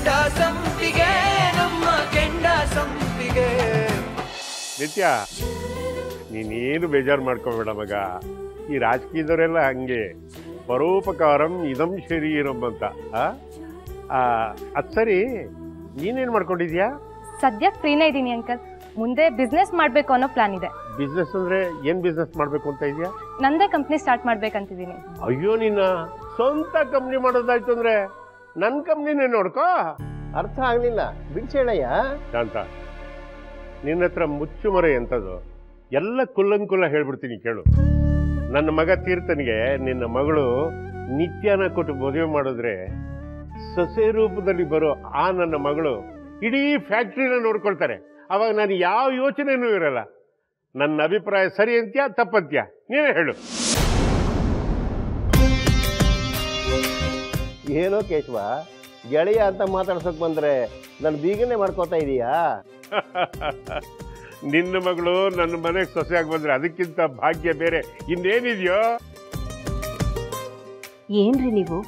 ಕೆಂಡ ಸಂಪಿಗೆ ನಮ್ಮ ಕೆಂಡ ಸಂಪಿಗೆ. ನಿತ್ಯ ನೀನೇನು ಬೇಜಾರು ಮಾಡ್ಕೋಬೇಡ ಮಗ. ಈ ರಾಜಕೀಯದವರೆಲ್ಲ ಹಂಗೆ ಪರೋಪಕಾರಂ ಇದಂ ಶರೀರಂ ಅಂತ. ಅದು ಸರಿ, ನೀನೇನು ಮಾಡ್ಕೊಂಡಿದ್ಯಾ? ಸದ್ಯಕ್ಕೆ ಫ್ರೀನೇ ಇದ್ದೀನಿ ಅಂಕಲ್. ಮುಂದೆ ಬಿಸ್ನೆಸ್ ಮಾಡಬೇಕು ಅನ್ನೋ ಪ್ಲಾನ್ ಇದೆ. ಬಿಸ್ನೆಸ್ ಅಂದ್ರೆ ಏನು ಬಿಸ್ನೆಸ್ ಮಾಡಬೇಕು ಅಂತ ಇದೆಯಾ? ನಂದೇ ಕಂಪ್ನಿ ಸ್ಟಾರ್ಟ್ ಮಾಡ್ಬೇಕಂತಿದ್ದೀನಿ. ಅಯ್ಯೋ, ನಿನ್ನ ಸ್ವಂತ ಕಂಪ್ನಿ ಮಾಡೋದಾಯ್ತು ಅಂದ್ರೆ ನನ್ನ ಕಂಪ್ನಿನೇ ನೋಡ್ಕೋ. ಅರ್ಥ ಆಗ್ಲಿಲ್ಲ, ಬಿಡ್ಸೇಳಯ್ಯ. ಶಾಂತ, ನಿನ್ನ ಹತ್ರ ಮುಚ್ಚುಮರೆ ಎಂಥದ್ದು ಎಲ್ಲ ಕುಲ್ಲಂಕುಲ್ಲ ಹೇಳ್ಬಿಡ್ತೀನಿ ಕೇಳು. ನನ್ನ ಮಗ ತೀರ್ಥನಿಗೆ ನಿನ್ನ ಮಗಳು ನಿತ್ಯನ ಕೊಟ್ಟು ಮದುವೆ ಮಾಡಿದ್ರೆ ಸೊಸೆ ರೂಪದಲ್ಲಿ ಬರೋ ಆ ನನ್ನ ಮಗಳು ಇಡೀ ಫ್ಯಾಕ್ಟ್ರಿನ ನೋಡ್ಕೊಳ್ತಾರೆ. ಅವಾಗ ನಾನು ಯಾವ ಯೋಚನೆನೂ ಇರಲ್ಲ. ನನ್ನ ಅಭಿಪ್ರಾಯ ಸರಿ ಅಂತ್ಯಾ ತಪ್ಪಂತ್ಯಾ ನೀನೇ ಹೇಳು. ಏನೋ ಕೇಶವ, ಗೆಳೆಯ ಅಂತ ಮಾತಾಡ್ಸೋಕ್ ಬಂದ್ರೆ ನನ್ನ ಬೀಗನೆ ಮಾಡ್ಕೋತಾ ಇದೀಯಾ? ನಿನ್ನ ಮಗಳು ನನ್ನ ಮನೆಗೆ ಸೊಸೆಯಾಗಿ ಬಂದ್ರೆ ಅದಕ್ಕಿಂತ ಭಾಗ್ಯ ಬೇರೆ ಇನ್ನೇನಿದೆಯೋ? ಏನ್ರಿ ನೀವು,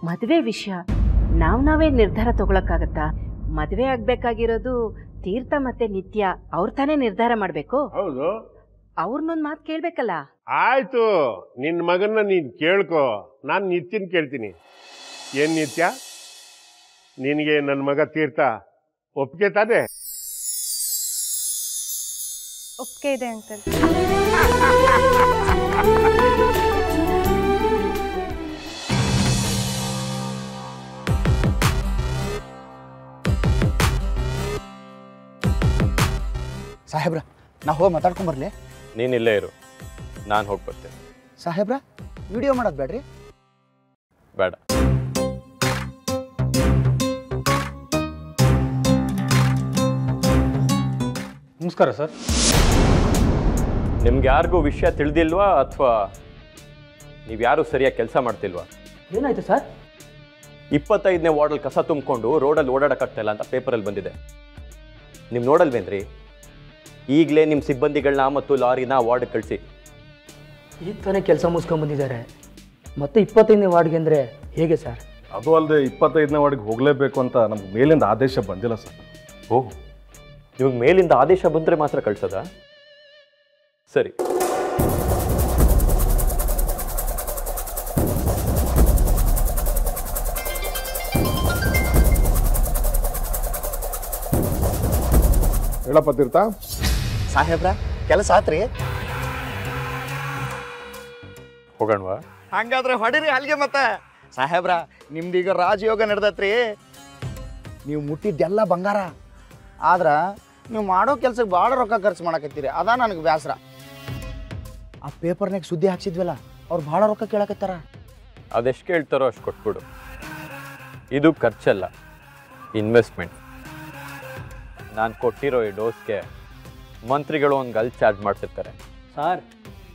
ಮದುವೆ ವಿಷಯ ನಾವೇ ನಿರ್ಧಾರ ತಗೊಳಕ್ಕಾಗತ್ತಾ? ಮದುವೆ ಆಗ್ಬೇಕಾಗಿರೋದು ತೀರ್ಥ ಮತ್ತೆ ನಿತ್ಯ, ಅವ್ರ ತಾನೇ ನಿರ್ಧಾರ ಮಾಡ್ಬೇಕು. ಹೌದು, ಅವ್ರನ್ನೊಂದ್ ಮಾತು ಕೇಳ್ಬೇಕಲ್ಲ. ಆಯ್ತು, ನಿನ್ನ ಮಗನ್ನ ನೀನ್ ಕೇಳ್ಕೊ, ನಾನು ನಿತ್ಯನ್ ಕೇಳ್ತೀನಿ. ಏನ್ ನಿತ್ಯ, ನಿನಗೆ ನನ್ನ ಮಗ ತೀರ್ಥ ಒಪ್ಪಿಗೆ ತಾನೆ? ಒಪ್ಪಿಗೆ ಇದೆ ಅಂಕಲ್. ಸಾಹೇಬ್ರ, ನಾ ಹೋಗಿ ಮಾತಾಡ್ಕೊಂಡ್ ಬರ್ಲಿ? ನೀನು ಇಲ್ಲೇ ಇರು, ನಾನು ಹೋಗಿ ಬರ್ತೇನೆ. ಸಾಹೇಬ್ರ, ವಿಡಿಯೋ ಮಾಡೋದು ಬೇಡ್ರಿ? ಬೇಡ. ನಮಸ್ಕಾರ ಸರ್. ನಿಮ್ಗೆ ಯಾರಿಗೂ ವಿಷಯ ತಿಳಿದಿಲ್ವಾ ಅಥವಾ ನೀವ್ಯಾರೂ ಸರಿಯಾಗಿ ಕೆಲಸ ಮಾಡ್ತಿಲ್ವಾ? ಏನಾಯ್ತು ಸರ್? 25ನೇ ವಾರ್ಡಲ್ಲಿ ಕಸ ತುಂಬಿಕೊಂಡು ರೋಡಲ್ಲಿ ಓಡಾಡಕ್ಕಾಗ್ತಾ ಇಲ್ಲ ಅಂತ ಪೇಪರಲ್ಲಿ ಬಂದಿದೆ. ನೀವು ನೋಡಲ್ವೇನ್ರಿ? ಈಗಲೇ ನಿಮ್ಮ ಸಿಬ್ಬಂದಿಗಳನ್ನ ಮತ್ತು ಲಾರಿನ ವಾರ್ಡ್ಗೆ ಕಳಿಸಿ. ಈಗ ತಾನೇ ಕೆಲಸ ಮುಗಿಸ್ಕೊಂಡ್ಬಂದಿದ್ದಾರೆ, ಮತ್ತೆ 25ನೇ ವಾರ್ಡ್ಗೆ ಅಂದರೆ ಹೇಗೆ ಸರ್? ಅದು ಅಲ್ಲದೆ 25ನೇ ವಾರ್ಡ್ಗೆ ಹೋಗಲೇಬೇಕು ಅಂತ ನಮ್ಗೆ ಮೇಲಿಂದ ಆದೇಶ ಬಂದಿಲ್ಲ ಸರ್. ಓಹ್, ನಿಮಗೆ ಮೇಲಿಂದ ಆದೇಶ ಬಂದರೆ ಮಾತ್ರ ಕಳ್ಸೋದಾ? ಸರಿ. ಹೇಳಪ್ಪ ತೀರ್ಥ. ಸಾಹೇಬ್ರ, ಕೆಲಸ ಆತ್ರಿ? ಹೋಗೋಣವಾ? ಹಂಗಾದ್ರೆ ಹೊಡಿರಿ ಅಲ್ಲಿಗೆ. ಮತ್ತೆ ಸಾಹೇಬ್ರ, ನಿಮ್ದೀಗ ರಾಜಯೋಗ ನಡೆದತ್ರಿ. ನೀವು ಮುಟ್ಟಿದ್ದೆಲ್ಲ ಬಂಗಾರ, ಆದ್ರ ನೀವು ಮಾಡೋ ಕೆಲ್ಸಕ್ಕೆ ಭಾಳ ರೊಕ್ಕ ಖರ್ಚು ಮಾಡಕತ್ತೀರಿ. ಅದ ನನಗೆ ಬೇಸರ. ಆ ಪೇಪರ್ನಾಗ ಸುದ್ದಿ ಹಾಕ್ಸಿದ್ವಲ್ಲ, ಅವ್ರು ಭಾಳ ರೊಕ್ಕ ಕೇಳಕತ್ತಾರ. ಅದೆಷ್ಟು ಕೇಳ್ತಾರೋ ಅಷ್ಟು ಕೊಟ್ಬಿಡು. ಇದು ಖರ್ಚಲ್ಲ, ಇನ್ವೆಸ್ಟ್ಮೆಂಟ್. ನಾನು ಕೊಟ್ಟಿರೋ ಈ ಡೋಸ್ಗೆ ಮಂತ್ರಿಗಳು ಒಂದು ಗಲ್ ಚಾರ್ಜ್ ಮಾಡ್ತಿರ್ತಾರೆ. ಸರ್,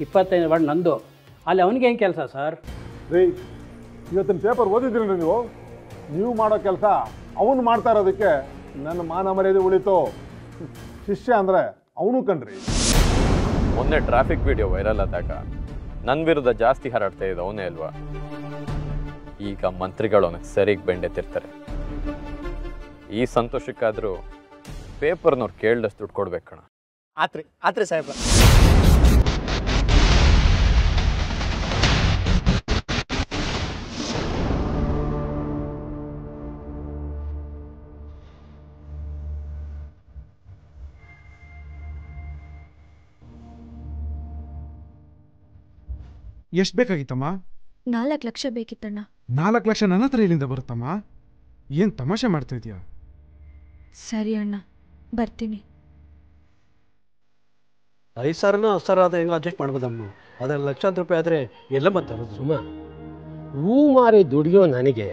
25ನೇ ವಾರ್ಡ್ ನಂದು, ಅಲ್ಲಿ ಅವನಿಗೆ ಏನು ಕೆಲಸ ಸರ್? ರೀ, ಇವತ್ತಿನ ಪೇಪರ್ ಓದಿದ್ರಿ ನೀವು ಮಾಡೋ ಕೆಲಸ ಅವನು ಮಾಡ್ತಾ ಇರೋದಕ್ಕೆ ನನ್ನ ಮಾನ ಮರ್ಯಾದೆ ಉಳಿತು. ಶಿಷ್ಯ ಅಂದರೆ ಅವನು ಕಣ್ರಿ. ಮೊನ್ನೆ ಟ್ರಾಫಿಕ್ ವಿಡಿಯೋ ವೈರಲ್ ಆದಾಗ ನನ್ನ ವಿರುದ್ಧ ಜಾಸ್ತಿ ಹಾರಾಡ್ತಾ ಇದ್ದ ಅವನೇ ಅಲ್ವಾ? ಈಗ ಮಂತ್ರಿಗಳು ಅವನಿಗೆ ಸರಿಗೆ ಬೆಂಡೆತ್ತಿರ್ತಾರೆ. ಈ ಸಂತೋಷಕ್ಕಾದರೂ ಪೇಪರ್ನವ್ರು ಕೇಳಿದಷ್ಟು ದುಡ್ಡು ಕೊಡ್ಬೇಕು ಕಣ. ಆತ್ರಿ ಆತ್ರಿ ಸಾಹೇಬ್ರ. ಎಷ್ಟು ಬೇಕಾಗಿತ್ತಮ್ಮ? 4 ಲಕ್ಷ ಬೇಕಿತ್ತಣ್ಣ. 4 ಲಕ್ಷ ನನ್ನ ಹತ್ರ ಎಲ್ಲಿಂದ ಬರುತ್ತಮ್ಮ? ಏನು ತಮಾಷೆ ಮಾಡ್ತಾ ಇದೀಯಾ? ಸರಿ ಅಣ್ಣ, ಬರ್ತೀನಿ. 5,000 10,000 ಹೆಂಗೆ ಅಡ್ಜಸ್ಟ್ ಮಾಡ್ಬೋದಮ್ಮ? ಅದರ ಲಕ್ಷಾಂತರ ರೂಪಾಯಿ ಆದರೆ ಎಲ್ಲ ಬರ್ತದೆ ಸುಮ್ಮ. ಹೂ ಮಾರಿ ದುಡಿಯೋ ನನಗೆ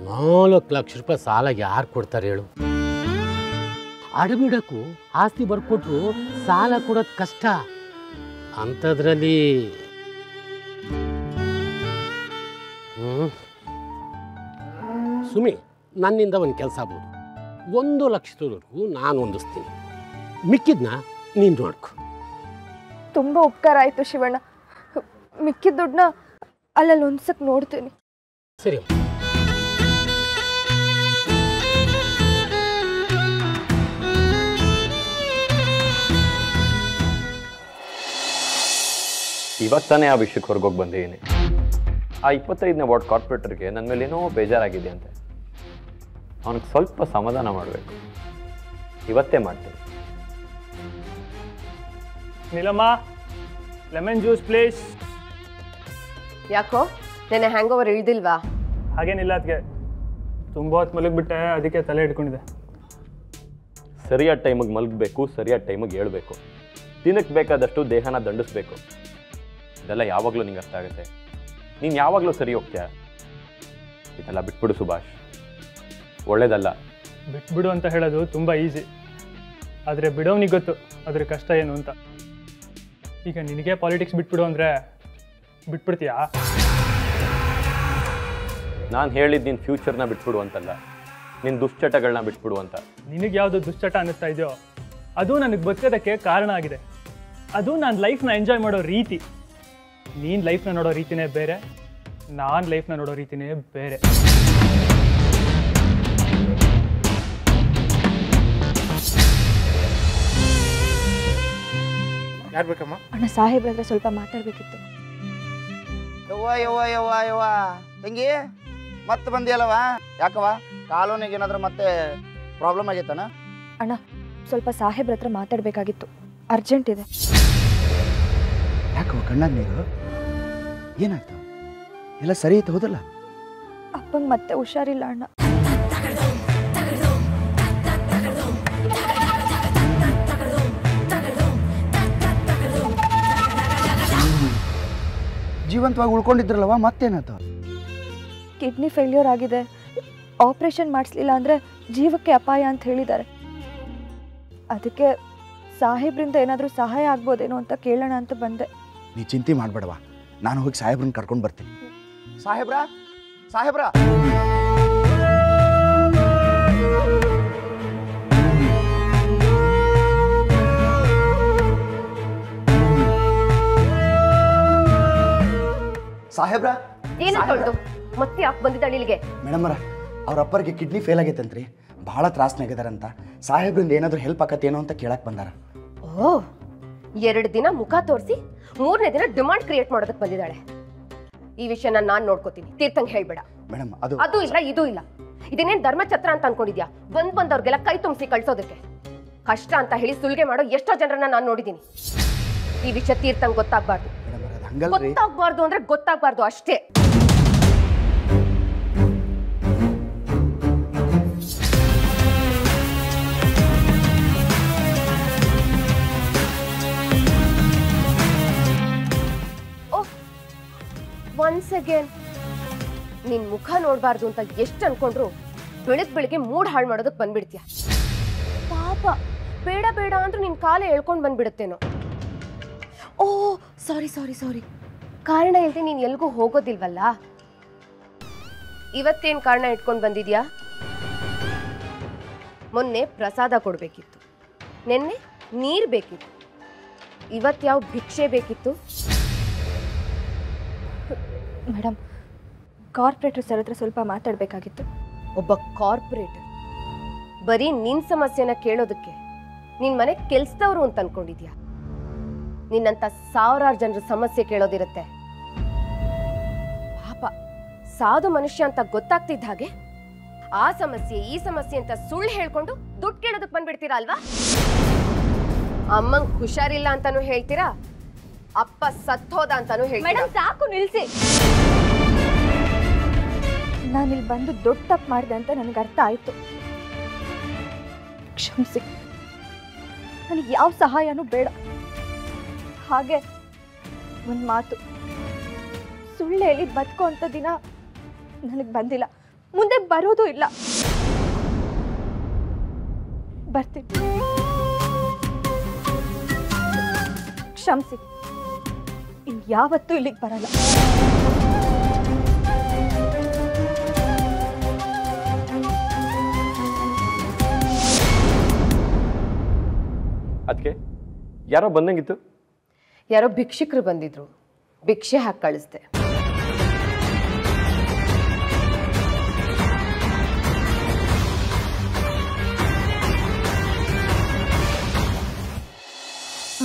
4 ಲಕ್ಷ ರೂಪಾಯಿ ಸಾಲ ಯಾರು ಕೊಡ್ತಾರೆ ಹೇಳು? ಅಡಬಿಡಕ್ಕೂ ಆಸ್ತಿ ಬರ್ಕೊಟ್ರು ಸಾಲ ಕೊಡೋದು ಕಷ್ಟ. ಅಂಥದ್ರಲ್ಲಿ ಸುಮಿ, ನನ್ನಿಂದ ಒಂದು ಕೆಲಸ ಆಗ್ಬೋದು. 1 ಲಕ್ಷದವರೆಗೂ ನಾನು ಹೊಂದಿಸ್ತೀನಿ, ಮಿಕ್ಕಿದ್ನ ನೀನು ನೋಡ್ಕೊ. ತುಂಬ ಉಪಕಾರ ಆಯಿತು ಶಿವಣ್ಣ. ಮಿಕ್ಕಿದ ದುಡ್ಡನ್ನ ಅಲ್ಲಲ್ಲಿ ಒಂದ್ಸಕ್ ನೋಡ್ತೀನಿ. ಸರಿ. ಇವಾಗ ತಾನೇ ಆ ವಿಷಯಕ್ಕೆ ಹೊರಗೋಗಿ ಬಂದಿದ್ದೀನಿ. ಆ 25ನೇ ವಾರ್ಡ್ ಕಾರ್ಪೊರೇಟರ್ಗೆ ನನ್ನ ಮೇಲೆ ಏನೋ ಬೇಜಾರಾಗಿದೆ ಅಂತೆ. ಅವನಿಗೆ ಸ್ವಲ್ಪ ಸಮಾಧಾನ ಮಾಡಬೇಕು. ಇವತ್ತೇ ಮಾಡ್ತೀನಿ. Neelamma, lemon juice please. ಯಾಕೋ ನೆನೆ ಹ್ಯಾಂಗ್ ಓವರ್ ಇಳ್ದಿಲ್ವಾ? ಹಾಗೇನಿಲ್ಲ, ಅದಕ್ಕೆ ತುಂಬ ಹೊತ್ತು ಮಲಗಿಬಿಟ್ಟೆ, ಅದಕ್ಕೆ ತಲೆ ಹಿಡ್ಕೊಂಡಿದೆ. ಸರಿಯಾದ ಟೈಮಿಗೆ ಮಲಗಬೇಕು, ಸರಿಯಾದ ಟೈಮಿಗೆ ಹೇಳ್ಬೇಕು. ದಿನಕ್ಕೆ ಬೇಕಾದಷ್ಟು ದೇಹನ ದಂಡಿಸ್ಬೇಕು. ಇದೆಲ್ಲ ಯಾವಾಗಲೂ ನಿಂಗೆ ಅರ್ಥ ಆಗುತ್ತೆ. ನೀನು ಯಾವಾಗಲೂ ಸರಿ ಹೋಗ್ತೀಯ. ಇದೆಲ್ಲ ಬಿಟ್ಬಿಡು ಸುಭಾಷ್, ಒಳ್ಳೇದಲ್ಲ. ಬಿಟ್ಬಿಡು ಅಂತ ಹೇಳೋದು ತುಂಬ ಈಸಿ, ಆದರೆ ಬಿಡೋನಿಗೆ ಗೊತ್ತು ಅದ್ರ ಕಷ್ಟ ಏನು ಅಂತ. ಈಗ ನಿನಗೆ ಪಾಲಿಟಿಕ್ಸ್ ಬಿಟ್ಬಿಡು ಅಂದರೆ ಬಿಟ್ಬಿಡ್ತೀಯಾ? ನಾನು ಹೇಳಿದ್ದು ನಿನ್ನ ಫ್ಯೂಚರ್ನ ಬಿಟ್ಬಿಡು ಅಂತಲ್ಲ, ನಿನ್ನ ದುಶ್ಚಟಗಳನ್ನ ಬಿಟ್ಬಿಡು ಅಂತ. ನಿನಗೆ ಯಾವುದು ದುಶ್ಚಟ ಅನ್ನಿಸ್ತಾ ಇದೆಯೋ ಅದು ನನಗೆ ಬದುಕೋದಕ್ಕೆ ಕಾರಣ ಆಗಿದೆ. ಅದು ನಾನು ಲೈಫ್ನ ಎಂಜಾಯ್ ಮಾಡೋ ರೀತಿ. ನೀನು ಲೈಫ್ನ ನೋಡೋ ರೀತಿನೇ ಬೇರೆ, ನಾನು ಲೈಫ್ನ ನೋಡೋ ರೀತಿನೇ ಬೇರೆ. ಯಾರು ಬೇಕಮ್ಮ? ಅಣ್ಣ, ಸಾಹೇಬ್ರ ಹತ್ರ ಸ್ವಲ್ಪ ಮಾತಾಡಬೇಕಿತ್ತು. ಯವ್ವ ತಂಗಿ ಮತ್ತೆ ಬಂದಿಯಲ್ಲವ? ಯಾಕವ, ಕಾಲೋನಿಗೆ ಏನಾದರೂ ಮತ್ತೆ ಪ್ರಾಬ್ಲಮ್ ಆಗೈತನ? ಅಣ್ಣ, ಸ್ವಲ್ಪ ಸಾಹೇಬ್ರ ಹತ್ರ ಮಾತಾಡಬೇಕಾಗಿತ್ತು, ಅರ್ಜೆಂಟ್ ಇದೆ. ಯಾಕವ ಕಣ್ಣಾಗ ನೀರು? ಏನಾಯ್ತು? ಎಲ್ಲ ಸರಿ ಐತೆ ಹೌದಲ್ಲ? ಅಪ್ಪಂಗೆ ಮತ್ತೆ ಹುಷಾರಿಲ್ಲ ಅಣ್ಣ. ಜೀವಂತವಾಗಿ ಉಳ್ಕೊಂಡಿದ್ರಲ್ಲವ, ಮತ್ತೇನಾಯ್ತು? ಕಿಡ್ನಿ ಫೇಲ್ಯೂರ್ ಆಗಿದೆ, ಆಪರೇಷನ್ ಮಾಡಿಸ್ಲಿಲ್ಲ ಅಂದರೆ ಜೀವಕ್ಕೆ ಅಪಾಯ ಅಂತ ಹೇಳಿದ್ದಾರೆ. ಅದಕ್ಕೆ ಸಾಹೇಬ್ರಿಂದ ಏನಾದರೂ ಸಹಾಯ ಆಗ್ಬೋದೇನೋ ಅಂತ ಕೇಳೋಣ ಅಂತ ಬಂದೆ. ನೀ ಚಿಂತೆ ಮಾಡಬೇಡವಾ, ನಾನು ಹೋಗಿ ಸಾಹೇಬ್ರನ್ನ ಕರ್ಕೊಂಡು ಬರ್ತೀನಿ. ಸಾಹೇಬ್ರ ಸಾಹೇಬ್ರ ಸಾಹೇಬ್ರ ಏನಂತ ಮತ್ತೆ ಯಾಕೆ ಬಂದಿದ್ದಾಳೆ ಇಲ್ಲಿಗೆ? ಮೇಡಮರ, ಅವ್ರ ಅಪ್ಪರಿಗೆ ಕಿಡ್ನಿ ಫೇಲ್ ಆಗೈತಂತ್ರಿ, ಭಾಳ ತ್ರಾಸ್ನಾಗಿದಾರಂತ. ಸಾಹೇಬ್ರಿಂದ ಏನಾದರೂ ಹೆಲ್ಪ್ ಆಕತ್ತೇನೋ ಅಂತ ಕೇಳಕ್ ಬಂದಾರ. ಓ, 2 ದಿನ ಮುಖ ತೋರಿಸಿ 3ನೇ ದಿನ ಡಿಮಾಂಡ್ ಕ್ರಿಯೇಟ್ ಮಾಡೋದಕ್ಕೆ ಬಂದಿದ್ದಾಳೆ. ಈ ವಿಷಯನ ನಾನು ನೋಡ್ಕೋತೀನಿ, ತೀರ್ಥಂಗ್ ಹೇಳ್ಬೇಡ. ಮೇಡಮ್, ಅದು ಇಲ್ಲ ಇದು ಇಲ್ಲ. ಇದನ್ನೇನ್ ಧರ್ಮಛತ್ರ ಅಂತ ಅನ್ಕೊಂಡಿದ್ಯಾ? ಬಂದವ್ರಿಗೆಲ್ಲ ಕೈ ತುಂಬಿಸಿ ಕಳ್ಸೋದಕ್ಕೆ. ಕಷ್ಟ ಅಂತ ಹೇಳಿ ಸುಲ್ಗೆ ಮಾಡೋ ಎಷ್ಟೋ ಜನರನ್ನ ನಾನು ನೋಡಿದ್ದೀನಿ. ಈ ವಿಷಯ ತೀರ್ಥಂಗ್ ಗೊತ್ತಾಗ್ಬಾರ್ದು. ಗೊತ್ತಾಗ್ಬಾರ್ದು ಅಂದ್ರೆ ಗೊತ್ತಾಗ್ಬಾರ್ದು ಅಷ್ಟೇ. ಒನ್ಸ್ ಅಗೇನ್ ನಿನ್ ಮುಖ ನೋಡ್ಬಾರ್ದು ಅಂತ ಎಷ್ಟು ಅನ್ಕೊಂಡ್ರು ಬೆಳಿಗ್ಗೆ ಮೂಡ್ ಹಾಳು ಮಾಡೋದಕ್ಕೆ ಬಂದ್ಬಿಡ್ತೀಯ. ಪಾಪ, ಬೇಡ ಬೇಡ ಅಂದ್ರೂ ನಿನ್ ಕಾಲೇ ಹೇಳ್ಕೊಂಡ್ ಬಂದ್ಬಿಡುತ್ತೇನೋ. ಓ ಸಾರಿ ಸಾರಿ ಸಾರಿ, ಕಾರಣ ಇಲ್ದೆ ನೀನ್ ಎಲ್ಗೂ ಹೋಗೋದಿಲ್ವಲ್ಲ? ಇವತ್ತೇನ್ ಕಾರಣ ಇಟ್ಕೊಂಡ್ ಬಂದಿದ್ಯಾ? ಮೊನ್ನೆ ಪ್ರಸಾದ ಕೊಡ್ಬೇಕಿತ್ತು, ನೆನ್ನೆ ನೀರ್ ಬೇಕಿತ್ತು, ಇವತ್ತು ಯಾವ ಭಿಕ್ಷೆ ಬೇಕಿತ್ತು? ಮೇಡಮ್, ಕಾರ್ಪೊರೇಟರ್ ಸರ್ ಹತ್ರ ಸ್ವಲ್ಪ ಮಾತಾಡಬೇಕಾಗಿತ್ತು. ಒಬ್ಬ ಕಾರ್ಪೊರೇಟರ್ ಬರೀ ನಿನ್ ಸಮಸ್ಯೆನ ಕೇಳೋದಕ್ಕೆ ನಿನ್ ಮನೆ ಕೆಲ್ಸದವ್ರು ಅಂತ ಅನ್ಕೊಂಡಿದ್ಯಾ? ನಿನ್ನಂತ 1000 ಜನರ ಸಮಸ್ಯೆ ಕೇಳೋದಿರುತ್ತೆ. ಪಾಪ, ಸಾಧು ಮನುಷ್ಯ ಅಂತ ಗೊತ್ತಾಗ್ತಿದ್ದ ಹಾಗೆ ಆ ಸಮಸ್ಯೆ ಈ ಸಮಸ್ಯೆ ಅಂತ ಸುಳ್ಳು ಹೇಳ್ಕೊಂಡು ದುಡ್ಡು ಕೇಳೋದಕ್ಕೆ ಬಂದ್ಬಿಡ್ತೀರಾ ಅಲ್ವಾ? ಅಮ್ಮಂಗ್ ಹುಷಾರಿಲ್ಲ ಅಂತಾನು ಹೇಳ್ತೀರಾ, ಅಪ್ಪ ಸತ್ತೋದ ಅಂತಾನು ಹೇಳ್ತೀರಾ. ಮೇಡಮ್ ಸಾಕು, ನಿಲ್ಸಿ. ನಾನಿಲ್ಲಿ ಬಂದು ದೊಡ್ಡ ತಪ್ಪು ಮಾಡಿದೆ ಅಂತ ನನಗೆ ಅರ್ಥ ಆಯ್ತು. ಕ್ಷಮಿಸಿ, ನನಗೆ ಯಾವ ಸಹಾಯನೂ ಬೇಡ. ಹಾಗೆ ಒಂದು ಮಾತು, ಸುಳ್ಳು ಹೇಳಿ ಬದುಕೋ ಅಂತ ದಿನ ನನಗೆ ಬಂದಿಲ್ಲ, ಮುಂದೆ ಬರೋದು ಇಲ್ಲ. ಬರ್ತೀನಿ, ಕ್ಷಮಿಸಿ, ಇನ್ಯಾವತ್ತೂ ಇಲ್ಲಿಗೆ ಬರಲ್ಲ. ಅದಕ್ಕೆ ಯಾರೋ ಬಂದಂಗಿತ್ತು? ಯಾರೋ ಭಿಕ್ಷುಕರು ಬಂದಿದ್ರು, ಭಿಕ್ಷೆ ಹಾಕಿ ಕಳಿಸ್ದೆ.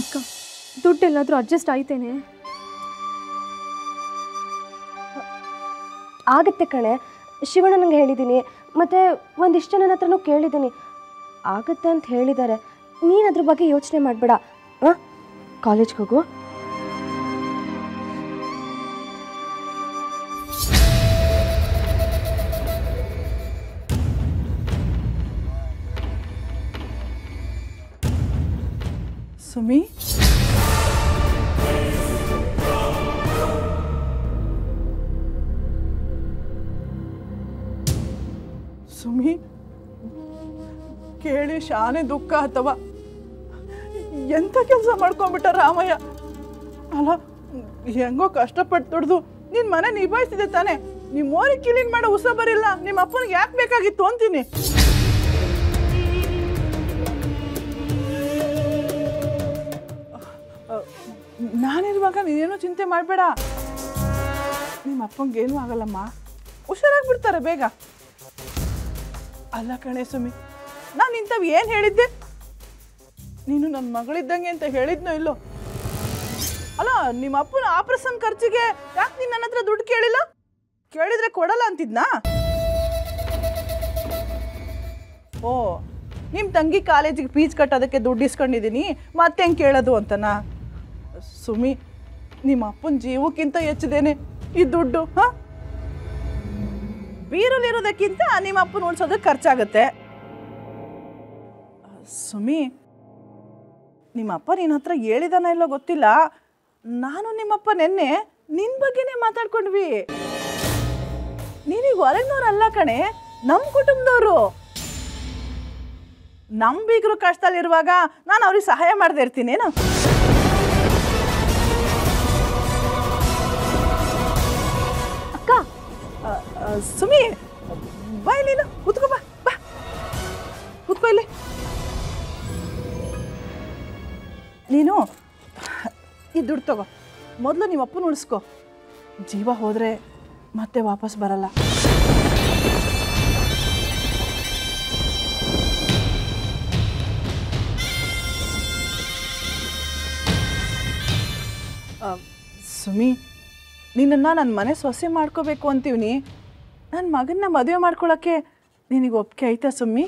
ಅಕ್ಕ, ದುಡ್ಡೆಲ್ಲಾದ್ರೂ ಅಡ್ಜಸ್ಟ್ ಆಯ್ತೇನೆ? ಆಗುತ್ತೆ ಕಣೆ, ಶಿವಣ್ಣನಿಗೆ ಹೇಳಿದ್ದೀನಿ, ಮತ್ತು ಒಂದಿಷ್ಟು ನನ್ನ ಹತ್ರನೂ ಕೇಳಿದ್ದೀನಿ, ಆಗುತ್ತೆ ಅಂತ ಹೇಳಿದ್ದಾರೆ. ನೀನು ಅದ್ರ ಬಗ್ಗೆ ಯೋಚನೆ ಮಾಡಬೇಡ. ಹಾಂ, ಕಾಲೇಜ್ಗೆ ಹೋಗು. ಸುಮಿ, ಸುಮಿ ಕೇಳಿ ಶಾನೆ ದುಃಖ ಅಥವಾ ಎಂಥ ಕೆಲಸ ಮಾಡ್ಕೊಂಡ್ಬಿಟ್ಟ ರಾಮಯ್ಯ. ಅಲ್ಲ, ಹೆಂಗೋ ಕಷ್ಟಪಟ್ಟು ದುಡ್ದು ನಿನ್ನ ಮನೆ ನಿಭಾಯಿಸಿದೆ ತಾನೆ. ನಿಮ್ಮ ಓರಿಗೆ ಕ್ಲೀನ್ ಮಾಡೋ ಉಸ ಬರಿಲ್ಲ, ನಿಮ್ಮ ಅಪ್ಪನಿಗೆ ಯಾಕೆ ಬೇಕಾಗಿತ್ತು ಅಂತೀನಿ. ನಾನಿರುವಾಗ ನೀನೇನೋ ಚಿಂತೆ ಮಾಡಬೇಡ. ನಿಮ್ಮ ಅಪ್ಪಂಗೇನೂ ಆಗಲ್ಲಮ್ಮ, ಹುಷಾರಾಗ್ಬಿಡ್ತಾರೆ ಬೇಗ. ಅಲ್ಲ ಕಣೆ ಸುಮಿ, ನಾನು ಇಂಥವು ಏನು ಹೇಳಿದ್ದೆ? ನೀನು ನನ್ನ ಮಗಳಿದ್ದಂಗೆ ಅಂತ ಹೇಳಿದ್ನೋ ಇಲ್ಲೋ? ಅಲ್ಲ, ನಿಮ್ಮ ಅಪ್ಪನ ಆಪರೇಷನ್ ಖರ್ಚಿಗೆ ಯಾಕೆ ನೀನು ನನ್ನ ಹತ್ರ ದುಡ್ಡು ಕೇಳಿಲ್ಲ? ಕೇಳಿದ್ರೆ ಕೊಡಲ್ಲ ಅಂತಿದ್ನಾ? ಓ, ನಿಮ್ಮ ತಂಗಿ ಕಾಲೇಜಿಗೆ ಫೀಸ್ ಕಟ್ಟೋದಕ್ಕೆ ದುಡ್ಡು ಇಸ್ಕೊಂಡಿದ್ದೀನಿ, ಮತ್ತೆ ಹೆಂಗೆ ಕೇಳೋದು ಅಂತನಾ? ಸುಮಿ, ನಿಮ್ಮ ಅಪ್ಪನ ಜೀವಕ್ಕಿಂತ ಹೆಚ್ಚಿದೇನೆ ಈ ದುಡ್ಡು. ಹಾಂ, ಬೀರಲ್ಲಿರೋದಕ್ಕಿಂತ ನಿಮ್ಮ ಅಪ್ಪನ ಉಳಿಸೋದಕ್ಕೆ ಖರ್ಚಾಗತ್ತೆ. ಸುಮಿ, ನಿಮ್ಮ ಅಪ್ಪ ನಿನ್ನ ಹತ್ರ ಹೇಳಿದಾನ ಇಲ್ಲೋ ಗೊತ್ತಿಲ್ಲ, ನಾನು ನಿಮ್ಮಪ್ಪ ನಿನ್ನೆ ನಿನ್ನ ಬಗ್ಗೆನೇ ಮಾತಾಡ್ಕೊಂಡ್ವಿ. ನೀವೀಗ ಹೊರಗಿನವ್ರಲ್ಲ ಕಣೆ, ನಮ್ಮ ಕುಟುಂಬದವರು. ನಮ್ಮ ಬೀಗರು ಕಷ್ಟದಲ್ಲಿರುವಾಗ ನಾನು ಅವ್ರಿಗೆ ಸಹಾಯ ಮಾಡದೇ ಇರ್ತೀನೇನು? ಅಕ್ಕ, ಸುಮಿ ಬಾ, ನೀನು ಕೂತ್ಕೋ, ಬಾ ಬಾ ಕೂತ್ಕೋ ಇಲ್ಲಿ. ನೀನು ಈ ದುಡ್ಡು ತಗೋ, ಮೊದಲು ನಿಮ್ಮ ಅಪ್ಪನ ಉಳಿಸ್ಕೊ. ಜೀವ ಹೋದರೆ ಮತ್ತೆ ವಾಪಸ್ ಬರಲ್ಲ. ಸುಮಿ, ನಿನ್ನನ್ನು ನನ್ನ ಮನೆ ಸೊಸೆ ಮಾಡ್ಕೋಬೇಕು ಅಂತೀವ್ನಿ. ನನ್ನ ಮಗನ್ನ ಮದುವೆ ಮಾಡ್ಕೊಳ್ಳೋಕ್ಕೆ ನಿನಗೆ ಒಪ್ಪಿಗೆ ಆಯ್ತಾ ಸುಮ್ಮಿ?